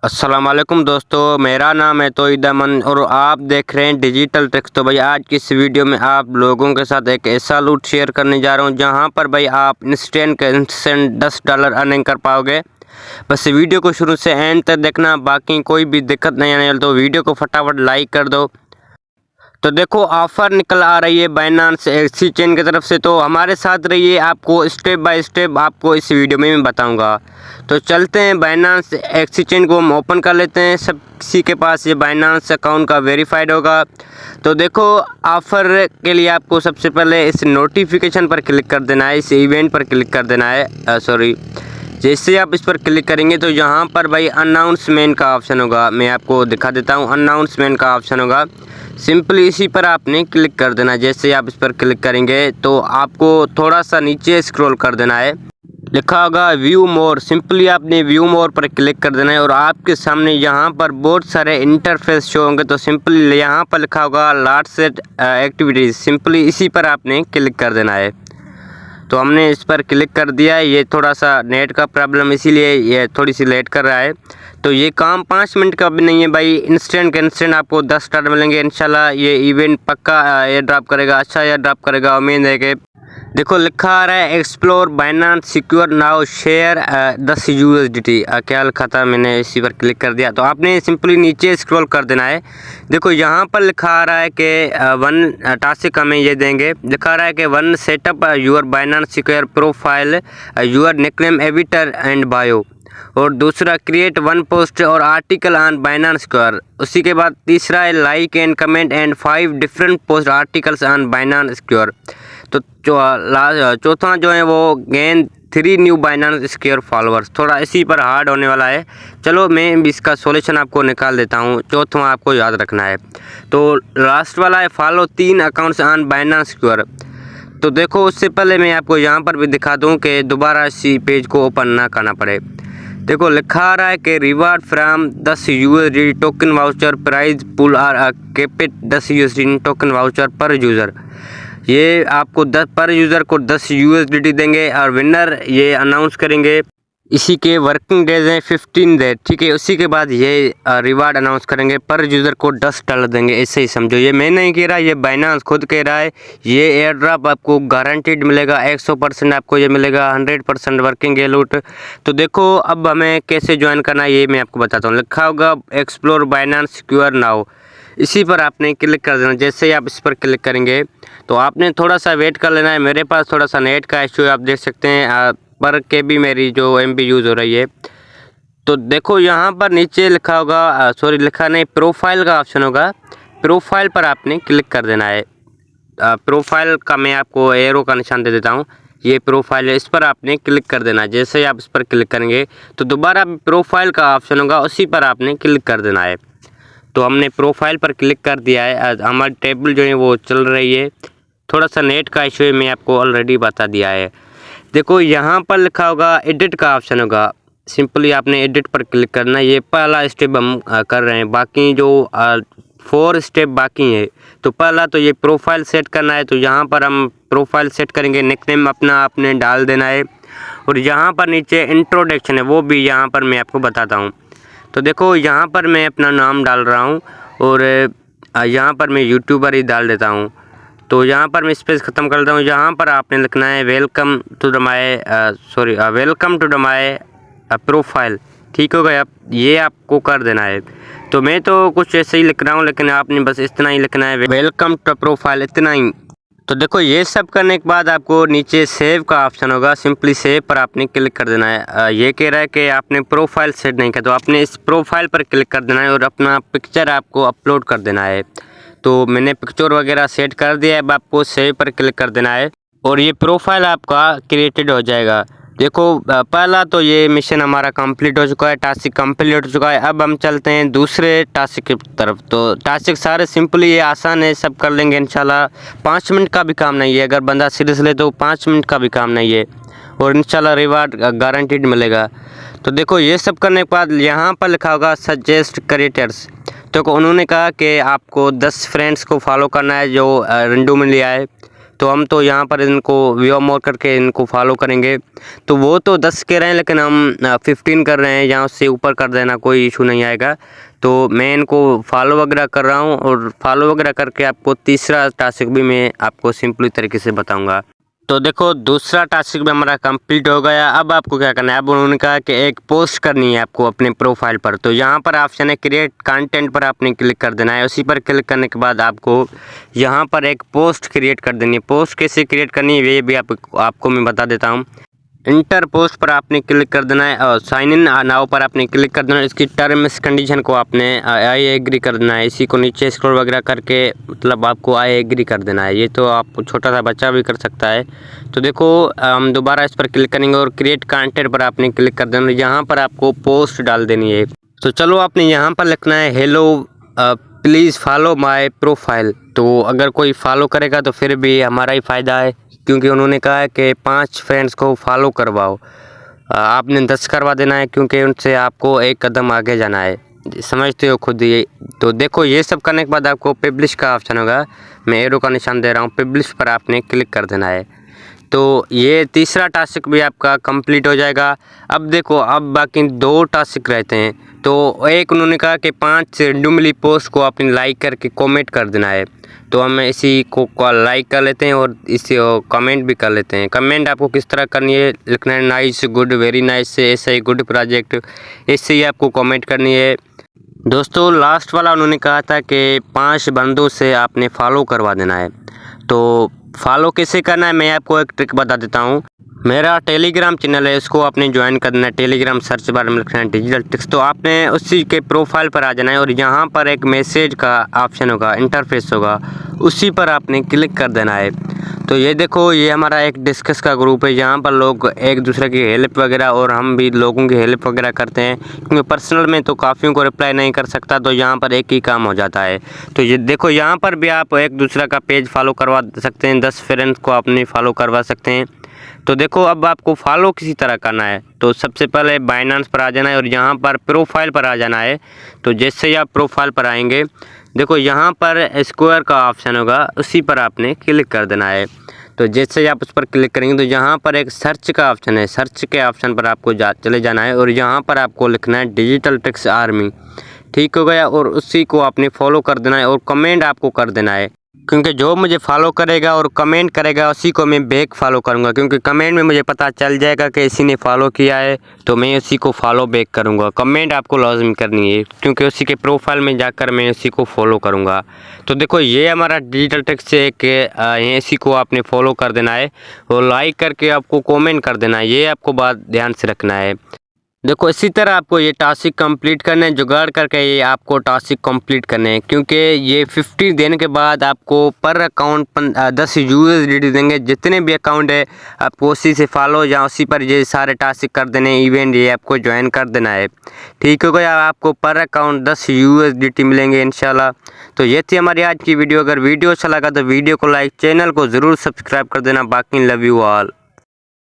अस्सलाम वालेकुम दोस्तों, मेरा नाम है तोईद अमन और आप देख रहे हैं डिजिटल ट्रिक्स। तो भाई आज की इस वीडियो में आप लोगों के साथ एक ऐसा लूट शेयर करने जा रहा हूं जहां पर भाई आप इंस्टेंट $10 अर्निंग कर पाओगे। बस वीडियो को शुरू से एंड तक देखना, बाकी कोई भी दिक्कत नहीं आने वाली तो वीडियो को फटाफट लाइक कर दो। तो देखो ऑफ़र निकल आ रही है बाइनांस एक्सचेंज की तरफ से, तो हमारे साथ रहिए, आपको स्टेप बाय स्टेप आपको इस वीडियो में मैं बताऊंगा। तो चलते हैं बाइनांस एक्सचेंज को हम ओपन कर लेते हैं। सब किसी के पास ये बाइनांस अकाउंट का वेरीफाइड होगा। तो देखो ऑफ़र के लिए आपको सबसे पहले इस नोटिफिकेशन पर क्लिक कर देना है, इस इवेंट पर क्लिक कर देना है। जैसे आप इस पर क्लिक करेंगे तो यहाँ पर भाई अनाउंसमेंट का ऑप्शन होगा। मैं आपको दिखा देता हूँ, अनाउंसमेंट का ऑप्शन होगा, सिंपली इसी पर आपने क्लिक कर देना। जैसे आप इस पर क्लिक करेंगे तो आपको थोड़ा सा नीचे स्क्रॉल कर देना है, लिखा होगा व्यू मोर, सिंपली आपने व्यू मोर पर क्लिक कर देना है और आपके सामने यहाँ पर बहुत सारे इंटरफेस शो होंगे। तो सिंपली यहाँ पर लिखा होगा लास्ट एक्टिविटीज़, सिंपली इसी पर आपने क्लिक कर देना है। तो हमने इस पर क्लिक कर दिया है। ये थोड़ा सा नेट का प्रॉब्लम इसीलिए ये थोड़ी सी लेट कर रहा है। तो ये काम 5 मिनट का भी नहीं है भाई, इंस्टेंट के इंस्टेंट आपको $10 मिलेंगे इंशाल्लाह। ये इवेंट पक्का एयर ड्रॉप करेगा, अच्छा एयर ड्रॉप करेगा, उम्मीद है कि देखो लिखा आ रहा है explore Binance secure now share 10 USDT। क्या लिखा था, मैंने इसी पर क्लिक कर दिया। तो आपने सिंपली नीचे स्क्रॉल कर देना है। देखो यहाँ पर लिखा आ रहा है कि 1 टास्क हमें ये देंगे, लिखा आ रहा है कि 1 setup your Binance secure profile your nickname editor and bio, और दूसरा क्रिएट 1 पोस्ट और आर्टिकल ऑन बाइनांस स्क्वायर। उसी के बाद तीसरा है like and comment and 5 different post articles on Binance square. तो चौथा जो है वो gain 3 new Binance square followers. थोड़ा इसी पर हार्ड होने वाला है, चलो मैं इसका सॉल्यूशन आपको निकाल देता हूँ। चौथा आपको याद रखना है। तो लास्ट वाला है follow 3 accounts on Binance square. तो देखो उससे पहले मैं आपको यहाँ पर भी दिखा दूँ कि दोबारा इसी पेज को ओपन ना करना पड़े। देखो लिखा आ रहा है कि reward from 10 USD token voucher prize pool are capped 10 USD token voucher पर यूज़र। ये आपको 10 पर यूज़र को 10 USD देंगे और विनर ये अनाउंस करेंगे। इसी के वर्किंग डेज हैं 15 डेज, ठीक है। उसी के बाद ये रिवार्ड अनाउंस करेंगे, पर यूज़र को $10 देंगे, ऐसे ही समझो। ये मैं नहीं कह रहा, ये बाइनांस खुद कह रहा है। ये एयर ड्रॉप आपको गारंटीड मिलेगा, 100% आपको ये मिलेगा, 100% वर्किंग है लूट। तो देखो अब हमें कैसे ज्वाइन करना है ये मैं आपको बताता हूँ। लिखा होगा एक्सप्लोर बाइनांस सिक्योर नाउ, इसी पर आपने क्लिक कर देना। जैसे ही आप इस पर क्लिक करेंगे तो आपने थोड़ा सा वेट कर लेना है। मेरे पास थोड़ा सा नेट का इशू है, आप देख सकते हैं पर KB मेरी जो MB यूज़ हो रही है। तो देखो यहाँ पर नीचे लिखा होगा, लिखा नहीं, प्रोफाइल का ऑप्शन होगा, प्रोफाइल पर आपने क्लिक कर देना है। प्रोफाइल का मैं आपको एरो का निशान दे देता हूँ, ये प्रोफाइल है, इस पर आपने क्लिक कर देना है। जैसे ही आप इस पर क्लिक करेंगे तो दोबारा प्रोफाइल का ऑप्शन होगा, उसी पर आपने क्लिक कर देना है। तो हमने प्रोफाइल पर क्लिक कर दिया है। हमारी टेबल जो है वो चल रही है, थोड़ा सा नेट का इशू है, मैं आपको ऑलरेडी बता दिया है। देखो यहाँ पर लिखा होगा एडिट का ऑप्शन होगा, सिंपली आपने एडिट पर क्लिक करना है। ये पहला स्टेप हम कर रहे हैं, बाकी जो 4 स्टेप बाकी है। तो पहला तो ये प्रोफाइल सेट करना है, तो यहाँ पर हम प्रोफाइल सेट करेंगे, निकनेम अपना आपने डाल देना है। और यहाँ पर नीचे इंट्रोडक्शन है, वो भी यहाँ पर मैं आपको बताता हूँ। तो देखो यहाँ पर मैं अपना नाम डाल रहा हूँ और यहाँ पर मैं यूट्यूबर ही डाल देता हूँ। तो यहाँ पर मैं स्पेस ख़त्म कर देता हूँ। यहाँ पर आपने लिखना है welcome to the my profile, ठीक हो गया। ये आपको कर देना है। तो मैं तो कुछ ऐसे ही लिख रहा हूँ, लेकिन आपने बस इतना ही लिखना है, वेलकम टू प्रोफाइल, इतना ही। तो देखो ये सब करने के बाद आपको नीचे सेव का ऑप्शन होगा, सिंपली सेव पर आपने क्लिक कर देना है। ये कह रहा है कि आपने प्रोफाइल सेट नहीं किया, तो आपने इस प्रोफाइल पर क्लिक कर देना है और अपना पिक्चर आपको अपलोड कर देना है। तो मैंने पिक्चर वगैरह सेट कर दिया है, अब आपको सेव पर क्लिक कर देना है और ये प्रोफाइल आपका क्रिएटेड हो जाएगा। देखो पहला तो ये मिशन हमारा कंप्लीट हो चुका है, टास्क कंप्लीट हो चुका है। अब हम चलते हैं दूसरे टास्क की तरफ। तो टास्क सारे सिंपली ये आसान है, सब कर लेंगे इंशाल्लाह। 5 मिनट का भी काम नहीं है, अगर बंदा सीरियस ले तो 5 मिनट का भी काम नहीं है और इंशाल्लाह रिवार्ड गारंटीड मिलेगा। तो देखो ये सब करने के बाद यहाँ पर लिखा होगा सजेस्ट क्रिएटर्स। तो उन्होंने कहा कि आपको 10 फ्रेंड्स को फॉलो करना है जो रेंडमली आए। तो हम तो यहाँ पर इनको व्यू मोर करके इनको फॉलो करेंगे। तो वो तो 10 कह रहे हैं लेकिन हम 15 कर रहे हैं, यहाँ से ऊपर कर देना कोई इशू नहीं आएगा। तो मैं इनको फॉलो वगैरह कर रहा हूँ और फॉलो वगैरह करके आपको तीसरा टास्क भी मैं आपको सिंपली तरीके से बताऊँगा। तो देखो दूसरा टास्क भी हमारा कंप्लीट हो गया। अब आपको क्या करना है, अब उन्होंने कहा कि एक पोस्ट करनी है आपको अपने प्रोफाइल पर। तो यहाँ पर ऑप्शन है क्रिएट कंटेंट पर आपने क्लिक कर देना है। उसी पर क्लिक करने के बाद आपको यहाँ पर एक पोस्ट क्रिएट कर देनी है। पोस्ट कैसे क्रिएट करनी है ये भी आपको मैं बता देता हूँ। इंटर पोस्ट पर आपने क्लिक कर देना है और साइन इन नाउ पर आपने क्लिक कर देना है। इसकी टर्म्स कंडीशन को आपने आई एग्री कर देना है। इसी को नीचे स्क्रॉल वगैरह करके मतलब आपको आई एग्री कर देना है। ये तो आप छोटा सा बच्चा भी कर सकता है। तो देखो हम दोबारा इस पर क्लिक करेंगे और क्रिएट कंटेंट पर आपने क्लिक कर देना है। यहाँ पर आपको पोस्ट डाल देनी है। तो चलो आपने यहाँ पर लिखना है hello please follow my profile. तो अगर कोई फॉलो करेगा तो फिर भी हमारा ही फ़ायदा है, क्योंकि उन्होंने कहा है कि 5 फ्रेंड्स को फॉलो करवाओ। आपने 10 करवा देना है, क्योंकि उनसे आपको एक कदम आगे जाना है, समझते हो खुद ही। तो देखो ये सब करने के बाद आपको पब्लिश का ऑप्शन होगा, मैं एरो का निशान दे रहा हूँ, पब्लिश पर आपने क्लिक कर देना है। तो ये तीसरा टास्क भी आपका कंप्लीट हो जाएगा। अब देखो अब बाकी 2 टास्क रहते हैं। तो एक उन्होंने कहा कि 5 रेंडमली पोस्ट को आपने लाइक करके कमेंट कर देना है। तो हम इसी को लाइक कर लेते हैं और इसे कमेंट भी कर लेते हैं। कमेंट आपको किस तरह करनी है, लिखना है नाइस, गुड, वेरी नाइस, ऐसे ही गुड प्रोजेक्ट, इससे ही आपको कमेंट करनी है। दोस्तों लास्ट वाला उन्होंने कहा था कि 5 बंदों से आपने फॉलो करवा देना है। तो फॉलो कैसे करना है मैं आपको एक ट्रिक बता देता हूँ। मेरा टेलीग्राम चैनल है, इसको आपने ज्वाइन करना है। टेलीग्राम सर्च बार में लिखना है डिजिटल ट्रिक्स। तो आपने उसी के प्रोफाइल पर आ जाना है और यहाँ पर एक मैसेज का ऑप्शन होगा, इंटरफेस होगा, उसी पर आपने क्लिक कर देना है। तो ये देखो ये हमारा एक डिस्कस का ग्रुप है, यहाँ पर लोग एक दूसरे की हेल्प वगैरह और हम भी लोगों की हेल्प वगैरह करते हैं, क्योंकि पर्सनल में तो काफ़ियों को रिप्लाई नहीं कर सकता, तो यहाँ पर एक ही काम हो जाता है। तो ये देखो यहाँ पर भी आप एक दूसरे का पेज फॉलो करवा सकते हैं, 10 फ्रेंड्स को अपने फॉलो करवा सकते हैं। तो देखो अब आपको फॉलो किसी तरह करना है, तो सबसे पहले बाइनेंस पर आ जाना है और यहाँ पर प्रोफाइल पर आ जाना है। तो जैसे ही आप प्रोफाइल पर आएंगे, देखो यहाँ पर स्क्वायर का ऑप्शन होगा, उसी पर आपने क्लिक कर देना है। तो जैसे ही आप उस पर क्लिक करेंगे तो यहाँ पर एक सर्च का ऑप्शन है, सर्च के ऑप्शन पर आपको चले जाना है और यहाँ पर आपको लिखना है डिजिटल ट्रिक्स आर्मी। ठीक हो गया, और उसी को आपने फॉलो कर देना है और कमेंट आपको कर देना है, क्योंकि जो मुझे फॉलो करेगा और कमेंट करेगा उसी को मैं बैक फॉलो करूंगा, क्योंकि कमेंट में मुझे पता चल जाएगा कि इसी ने फॉलो किया है, तो मैं उसी को फॉलो बैक करूंगा। कमेंट आपको लाजमी करनी है, क्योंकि उसी के प्रोफाइल में जाकर मैं उसी को फॉलो करूंगा। तो देखो ये हमारा डिजिटल ट्रिक्स से इसी को आपने फॉलो कर देना है और लाइक करके आपको कॉमेंट कर देना है, ये आपको बात ध्यान से रखना है। देखो इसी तरह आपको ये टास्क कंप्लीट करने हैं, जुगाड़ करके ये आपको टास्क कंप्लीट करने हैं, क्योंकि ये 50 देने के बाद आपको पर अकाउंट 10 USDT देंगे। जितने भी अकाउंट है आपको उसी से फॉलो या उसी पर ये सारे टास्क कर देने, इवेंट ये आपको ज्वाइन कर देना है। ठीक हो गया, आपको पर अकाउंट 10 USDT मिलेंगे इंशाल्लाह। तो ये थी हमारी आज की वीडियो। अगर वीडियो अच्छा लगा तो वीडियो को लाइक, चैनल को ज़रूर सब्सक्राइब कर देना। बाकी लव यू ऑल।